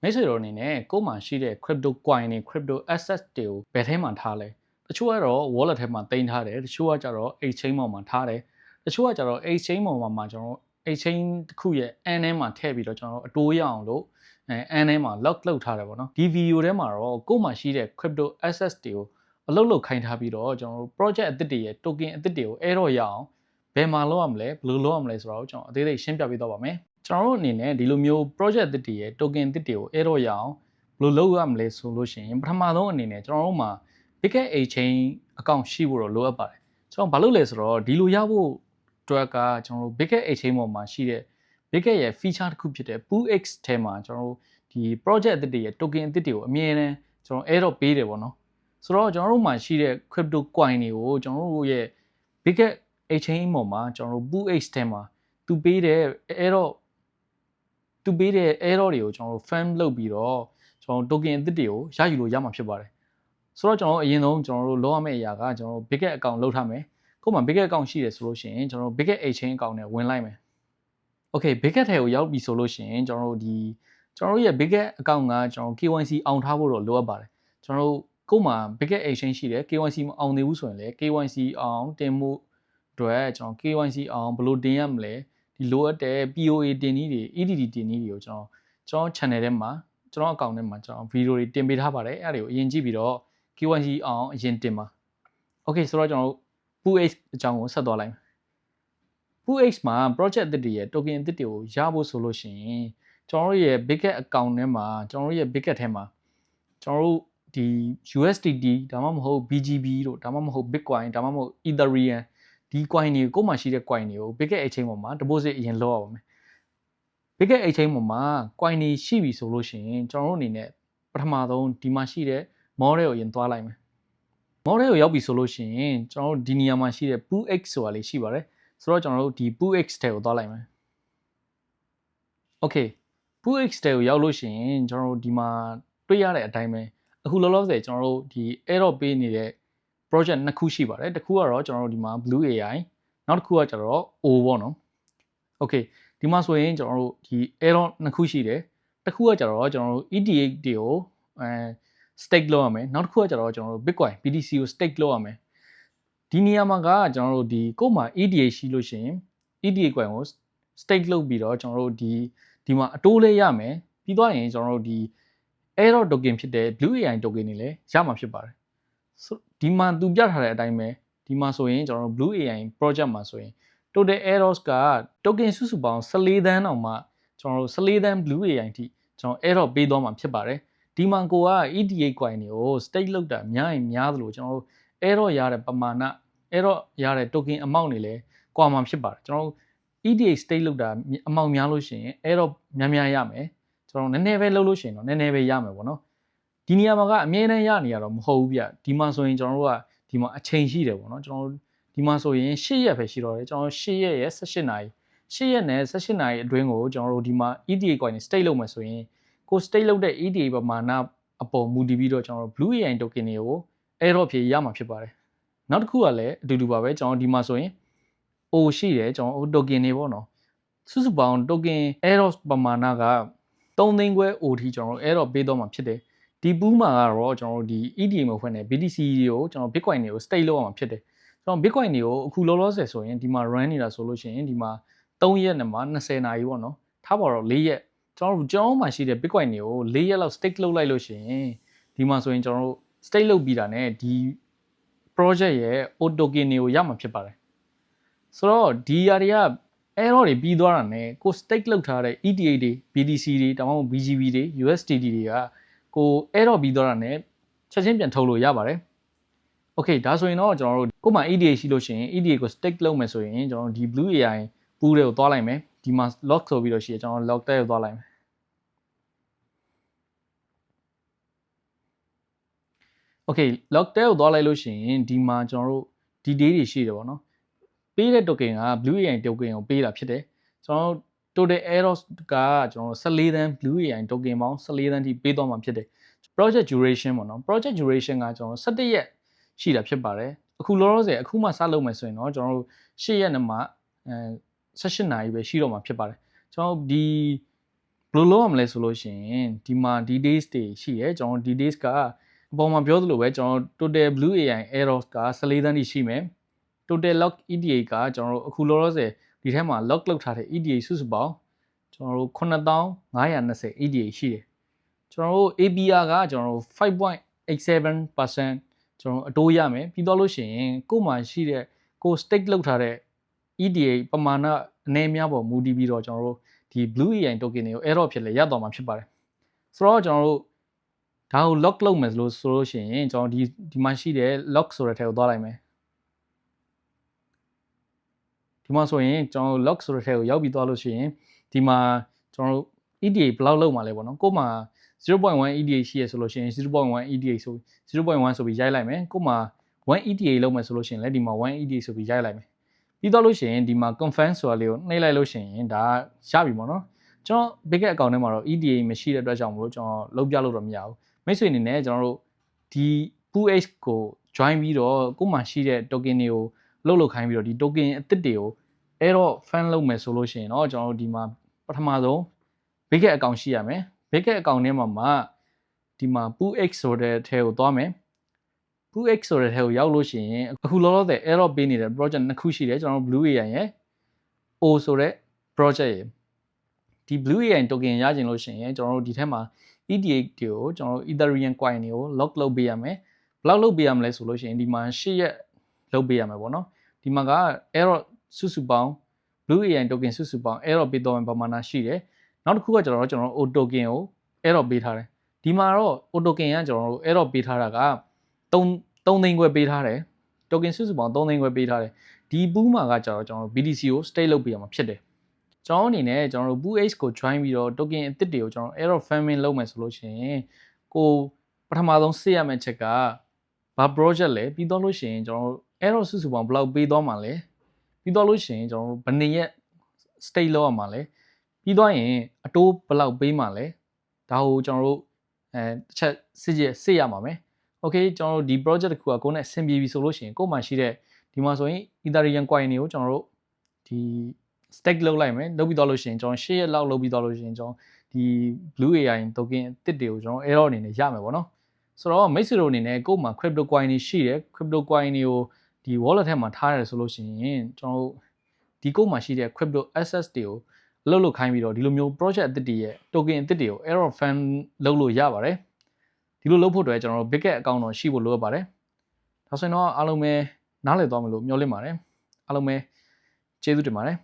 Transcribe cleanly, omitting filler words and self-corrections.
မိတ်ဆွေတို့အနေနဲ့ကိုယ်မှာရှိတဲ့ crypto coin တွေ crypto assets တွေကိုဘယ်ထဲမှာထားလဲတချို့ကတော့ wallet ထဲမှာတင်ထားတယ်တချို့ကကျတော့ exchange ပေါ်မှာထားတယ်တချို့ကကျတော့ exchange ပေါ်မှာကျွန်တော် exchange တစ်ခုရဲ့ N ထဲမှာထည့်ပြီးတော့ကျွန်တော်အတိုးရအောင်လို့N ထဲမှာ lock လုပ်ထားတယ်ပေါ့နော်ဒီ video ထဲမှာတော့ကိုယ်မှာရှိတဲ့ crypto assets တွေကိုအလုပ်လုပ်ခိုင်းထားပြီးတော့ကျွန်တော် project အသစ်တွေရဲ့ token အသစ်တွေကို error ရအောင်ဘယ်မှာလုပ်ရမလဲဘယ်လိုလုပ်ရမလဲဆိုတော့ကျွန်တော်အသေးစိတ်ရှင်းပြပေးသွားပါမယ်ကျွန်တော်တို့အနေနဲ့ဒီလိုမျိုး project အသစ်တွေရဲ့ token အသစ်တွေကို error ရအောင်ဘယ်လိုလုပ်ရမလဲဆိုလို့ရှိရင်ပထမဆုံးအနေနဲ့ကျွန်တော်တို့မှာ Bitget Exchange account ရှိဖို့တော့လိုအပ်ပါတယ်ကျွန်တော်ဘာလုပ်လဲဆိုတော့ဒီလိုရဖို့အတွက်ကကျွန်တော်တို့ Bitget Exchange ပေါ်မှာရှိတဲ့ Bitget ရဲ့ feature တစ်ခုဖြစ်တဲ့ PooX ထဲမှာကျွန်တော်တို့ဒီ project အသစ်တွေရဲ့ token အသစ်တွေကိုအမြဲတမ်းကျွန်တော် error ပေးတယ်ပေါ့နော်ဆိုတော့ကျွန်တော်တို့မှာရှိတဲ့ crypto coin တွေကိုကျွန်တော်တို့ရဲ့ Bitget Exchange ပေါ်မှာကျွန်တော်တို့ PooX ထဲမှာသူပေးတဲ့ error တွေကိုကျွန်တော်တို့ farm လုပ်ပြီးတော့ကျွန်တော် token အသစ်တွေကိုရယူလို့ရမှာဖြစ်ပါတယ်ဆိုတော့ကျွန်တော်အရင်ဆုံးကျွန်တော်တို့လုပ်ရမယ့်အရာကကျွန်တော်တို့ Bitget account လုပ်ထားမယ်ကိုယ်မှာ Bitget account ရှိတယ်ဆိုလို့ရှိရင်ကျွန်တော်တို့ Bitget Exchange account နဲ့ဝင်လိုက်မယ် Okay Bitget ထဲကိုရောက်ပြီဆိုလို့ရှိရင်ကျွန်တော်တို့ရဲ့ Bitget account ကကျွန်တော် KYC အောင်ထားဖို့တော့လိုအပ်ပါတယ်ကျွန်တော်တို့ကိုယ်မှာ Bitget Exchange ရှိတယ် KYC မအောင်သေးဘူးဆိုရင်လည်း KYC အောင်တင်မှုအတွက်ကျွန်တော် KYC အောင်ဘယ်လိုတင်ရမလဲဒီလိုအပ်တဲ့ POA တင်နည်းတွေ EDD တင်နည်းတွေကိုကျွန်တော် channel ထဲမှာကျွန်တော် account ထဲမှာကျွန်တော် video တွေတင်ပေးထားပါတယ်အဲ့ဒါတွေကိုအရင်ကြည့်ပြီးတော့ KYC အောင်အရင်တင်ပါ Okay ဆိုတော့ကျွန်တော်တို့ PooX အကြောင်းကိုဆက်သွားလိုက်မယ် PooX မှာ project အသစ်တွေရဲ့ token အသစ်တွေကိုရဖို့ဆိုလို့ရှိရင်ကျွန်တော်တို့ရဲ့ Bitget account ထဲမှာကျွန်တော်တို့ရဲ့ Bitget ထဲမှာကျွန်တော်တို့ဒီ USDT ဒါမှမဟုတ် BGB တို့ဒါမှမဟုတ် Bitcoin ဒါမှမဟုတ် Ethereum ဒီ coin တွေကိုယ်မှာရှိတဲ့ coin တွေကို Bitget Exchange ပေါ်မှာ deposit အရင်လုပ်ရပါမယ် Bitget Exchange ပေါ်မှာ coin တွေရှိပြီဆိုလို့ရှိရင်ကျွန်တော်တို့အနေနဲ့ပထမဆုံးဒီမှာရှိတဲ့ model ကိုအရင်သွားလိုက်မယ် model ကိုရောက်ပြီဆိုလို့ရှိရင်ကျွန်တော်တို့ဒီနေရာမှာရှိတဲ့ PooX ဆိုတာလေးရှိပါတယ်ဆိုတော့ကျွန်တော်တို့ဒီ PooX ထဲကိုသွားလိုက်မယ် Okay PooX ထဲကိုရောက်လို့ရှိရင်ကျွန်တော်တို့ဒီမှာတွေ့ရတဲ့အတိုင်းပဲအခုလောလောဆယ်ကျွန်တော်တို့ဒီ error ပေးနေတဲ့ project နှစ်ခုရှိပါတယ်တစ်ခုကတော့ကျွန်တော်တို့ဒီမှာ Blue AI နောက်တစ်ခုကကျတော့ O ပေါ့နော် Okayဒီမှာဆိုရင်ကျွန်တော်တို့ဒီ error နှစ်ခုရှိတယ်တစ်ခုကကျတော့ကျွန်တော်တို့ ETH တွေကိုstake လုပ်ရမယ်နောက်တစ်ခုကကျတော့ကျွန်တော်တို့ Bitcoin BTC ကို stake လုပ်ရမယ်ဒီနေရာမှာကကျွန်တော်တို့ဒီကို့မှာ ETH ရှိလို့ရှိရင် ETH coin ကို stake လုပ်ပြီးတော့ကျွန်တော်တို့ဒီမှာအတိုးလေးရမယ်ပြီးသွားရင်ကျွန်တော်တို့ဒီ error token ဖြစ်တဲ့ Blue AI token တွေလည်းရမှာဖြစ်ပါတယ်ဒီမှာသူပြထားတဲ့အတိုင်းပဲဒီမှာဆိုရင်ကျွန်တော်တို့ Blue AI project မှာဆိုရင် total errors က token စုစုပေါင်း14သန်းတောင်မှကျွန်တော်တို့14သန်း Blue AI အထိကျွန်တော် error ပေးသွားမှာဖြစ်ပါတယ်ဒီမှာကိုက ETH coin တွေကို stake လုပ်တာများရင်များသလိုကျွန်တော်တို့ error ရတဲ့ပမာဏ error ရတဲ့ token amount တွေလည်းကွာမှာဖြစ်ပါတယ်ကျွန်တော်တို့ ETH stake လုပ်တာအမောက်များလို့ရှိရင် error များများရမယ်ကျွန်တော်နည်းနည်းပဲလုပ်လို့ရှိရင်တော့နည်းနည်းပဲရမယ်ပေါ့နော်ဒီနေရာမှာကအမြဲတမ်းရနေရတော့မဟုတ်ဘူးဗျဒီမှာဆိုရင်ကျွန်တော်တို့ကဒီမှာအချိန်ရှိတယ်ပေါ့နော်ကျွန်တော်တို့ဒီမှာဆိုရင်8ရက်ပဲရှိတော့တယ်ကျွန်တော်8ရက်ရဲ့18နာရီ8ရက်နဲ့18နာရီအတွင်းကိုကျွန်တော်တို့ဒီမှာ ETH coin တွေ stake လုပ်မယ်ဆိုရင်ကို stake လုပ်တဲ့ ETH ပမာဏအပေါ်မူတည်ပြီးတော့ကျွန်တော်တို့ Blue AI token တွေကို error ဖြေရမှာဖြစ်ပါတယ်နောက်တစ်ခုကလည်းအတူတူပါပဲကျွန်တော်ဒီမှာဆိုရင် O ရှိတယ်ကျွန်တော် token တွေပေါ့နော်စုစုပေါင်း token error ပမာဏက3သိန်းခွဲ O ထိကျွန်တော်တို့ error ပေးတော့မှာဖြစ်တယ်ဒီပူးမှာကတော့ကျွန်တော်တို့ဒီ ETH မဖွင့်တဲ့ BTC တွေကိုကျွန်တော် Bitcoin တွေကို stake လုပ်ရမှာဖြစ်တယ်ကျွန်တော် Bitcoin တွေကိုအခုလောလောဆယ်ဆိုရင်ဒီမှာ run နေတာဆိုလို့ရှိရင်ဒီမှာ3ရက်နဲ့မှာ20နာရီပေါ့နော်ထားပါတော့4ရက်ကျွန်တော်မှာရှိတဲ့ Bitcoin တွေကို4ရက်လောက် stake လုပ်လိုက်လို့ရှိရင်ဒီမှာဆိုရင်ကျွန်တော်တို့ stake လုပ်ပြီးတာနဲ့ဒီ project ရဲ့ O token တွေကိုရမှာဖြစ်ပါတယ်ဆိုတော့ဒီຢာတွေက error တွေပြီးသွားတာနဲ့ကို stake လုပ်ထားတဲ့ ETH တွေ BTC တွေဒါမှမဟုတ် BGB တွေ USDT တွေကကို error ပြီးသွားတာနဲ့ချက်ချင်းပြန်ထုတ်လို့ရပါတယ် Okay ဒါဆိုရင်တော့ကျွန်တော်တို့ကို့မှာ ETH ရှိလို့ရှိရင် ETH ကို stake လုပ်မယ်ဆိုရင်ကျွန်တော်တို့ဒီ Blue AI pool တွေကိုသွားလိုက်မယ်ဒီမှာ lock ဆိုပြီးတော့ရှိတယ်ကျွန်တော် lock တဲ့ကိုသွားလိုက်မယ် Okay lock တဲ့ကိုသွားလိုက်လို့ရှိရင်ဒီမှာကျွန်တော်တို့ဒီ day တွေရှိတယ်ပေါ့နော်ပေးတဲ့ token က Blue AI token ကိုပေးတာဖြစ်တယ်ကျွန်တော်တို့ total errors ကကျွန်တော်14သန်း Blue AI token ပေါင်း14သန်းထိပေးသွားမှာဖြစ်တယ် project duration ပေါ့နော် project duration ကကျွန်တော်17ရက်ရှိတာဖြစ်ပါတယ်အခုလောလောဆယ်အခုမှစလုပ်မယ်ဆိုရင်တော့ကျွန်တော်တို့8ရက်နဲ့မှ18နာရီပဲရှိတော့မှာဖြစ်ပါတယ်ကျွန်တော်ဒီ ဘယ်လိုလုပ်ရမလဲဆိုလို့ရှိရင်ဒီမှာ D days တွေရှိရဲကျွန်တော် D days ကအပေါ်မှာပြောသလိုပဲကျွန်တော် total blue AI errors က14သန်းရှိမယ် total log EDA ကကျွန်တော်အခုလောလောဆယ်ဒီထဲမှာ log လောက်ထားတဲ့ EDA စုစုပေါင်းကျွန်တော်တို့9520 EDA ရှိတယ်ကျွန်တော်တို့ APR ကကျွန်တော်တို့ 5.87% ကျွန်တော်အတိုးရမယ်ပြီးတော့လို့ရှိရင်ကို့မှာရှိတဲ့ကို stake လောက်ထားတဲ့ EDA ပမာဏအနည်းများပေါ်မူတည်ပြီးတော့ကျွန်တော်တို့ဒီ blue AI token တွေကို error ဖြစ်လေရတော့မှာဖြစ်ပါတယ်ဆိုတော့ကျွန်တော်တို့ဒါကို lock လုပ်မယ်ဆိုလို့ရှိရင်ကျွန်တော်ဒီမှာရှိတဲ့ lock ဆိုတဲ့ထဲကိုသွားလိုက်မယ်ဒီမှာဆိုရင်ကျွန်တော် lock ဆိုတဲ့ထဲကိုရောက်ပြီးသွားလို့ရှိရင်ဒီမှာကျွန်တော်တို့ EDA ဘယ်လောက်လောက်မှာလဲပေါ့နော်ကို့မှာ 0.1 EDA ရှိရဆိုလို့ရှိရင် 0.1 EDA ဆို 0.1 ဆိုပြီးရိုက်လိုက်မယ်ကို့မှာ1 EDA လောက်မယ်ဆိုလို့ရှိရင်လည်းဒီမှာ1 EDA ဆိုပြီးရိုက်လိုက်မယ်ပြီးတော့လို့ရှိရင်ဒီမှာ confirm ဆိုတာလေးကိုနှိပ်လိုက်လို့ရှိရင်ဒါရပြီပေါ့နော်ကျွန်တော် big account ထဲမှာတော့ EDA မရှိတဲ့အတွက်ကြောင့်မလို့ကျွန်တော်လုံးပြလို့တော့မရဘူးမိတ်ဆွေအနေနဲ့ကျွန်တော်တို့ဒီ PooH ကို join ပြီးတော့ကို့မှာရှိတဲ့ token တွေကိုလုတ်ခိုင်းပြီးတော့ဒီ token အသစ်တွေကို error fan လုပ်မယ်ဆိုလို့ရှိရင်တော့ကျွန်တော်တို့ဒီမှာပထမဆုံး big account ရှိရမယ် big account ထဲမှာဒီမှာ PooH ဆိုတဲ့ထဲကိုသွားမယ် PooH ဆိုတဲ့ထဲကိုရောက်လို့ရှိရင်အခုလောလောဆယ် error ပေးနေတဲ့ project နှစ်ခုရှိတယ်ကျွန်တော်တို့ Blue AI ရဲ့ O ဆိုတဲ့ project ရဲ့ဒီ Blue AI token ရချင်လို့ရှိရင်ကျွန်တော်တို့ဒီထဲမှာ EDA တွေကိုကျွန်တော်တို့ Ethereum coin တွေကို lock လုပ်ပေးရမယ်ဘယ်လောက်လုပ်ပေးရမလဲဆိုလို့ရှိရင်ဒီမှာ8ရက်လုပ်ပေးရမယ်ပေါ့နော်ဒီမှာက error စုစုပေါင်း Blue AI token စုစုပေါင်း error ပေးတော့ပမာဏရှိတယ်နောက်တစ်ခုကကျွန်တော်တို့ O token ကို error ပေးထားတယ်ဒီမှာတော့ O token ကကျွန်တော်တို့ error ပေးထားတာက3သိန်းခွဲပေးထားတယ် token စုစုပေါင်း3သိန်းခွဲပေးထားတယ်ဒီ pool မှာကကျွန်တော်တို့ BTC ကို stake လုပ်ပေးရမှာဖြစ်တယ်ကျွန်တော်အနေနဲ့ကျွန်တော်တို့ PooH ကို join ပြီးတော့ token အသစ်တွေကိုကျွန်တော် error farming လုပ်မယ်ဆိုလို့ရှိရင်ကိုပထမဆုံးစစ်ရမယ့်ချက်ကဘာ project လဲပြီးတော့လို့ရှိရင်ကျွန်တော်တို့ error စုစုပေါင်းဘယ်လောက်ပေးသွားမှာလဲပြီးတော့လို့ရှိရင်ကျွန်တော်တို့ဘယ်နှစ်ရက် stake လုပ်ရမှာလဲပြီးတော့ရင်အတိုးဘယ်လောက်ပေးမှာလဲဒါကိုကျွန်တော်တို့တစ်ချက်စစ်ရမှာမယ် okay ကျွန်တော်တို့ဒီ project တစ်ခုကကိုယ်နဲ့ဆင်ပြေပြီဆိုလို့ရှိရင်ကိုယ်မှာရှိတဲ့ဒီမှာဆိုရင် Ethereum coin တွေကိုကျွန်တော်တို့ဒီ stake လုပ်လိုက်မယ်လုပ်ပြီးတော့လို့ရှိရင်ကျွန်တော်10ရက်လောက်လုပ်ပြီးတော့လို့ရှိရင်ကျွန်တော်ဒီ Blue AI token အသစ်တွေကိုကျွန်တော် error အနေနဲ့ရမယ်ပေါ့နော်ဆိုတော့မိတ်ဆွေတို့အနေနဲ့ကိုယ်မှာ crypto coin တွေရှိတယ် crypto coin တွေကိုဒီ wallet ထဲမှာထားရတယ်ဆိုလို့ရှိရင်ကျွန်တော်တို့ဒီကိုယ်မှာရှိတဲ့ crypto assets တွေကိုလုပ်ခိုင်းပြီးတော့ဒီလိုမျိုး project အသစ်တွေရဲ့ token အသစ်တွေကို error fan လုပ်လို့ရပါတယ်ဒီလိုလုပ်ဖို့အတွက်ကျွန်တော်တို့ big account တော့ရှိဖို့လိုအပ်ပါတယ်ဒါဆိုရင်တော့အားလုံးပဲနားလည်သွားမယ်လို့မျှော်လင့်ပါတယ်အားလုံးပဲကျေးဇူးတင်ပါတယ်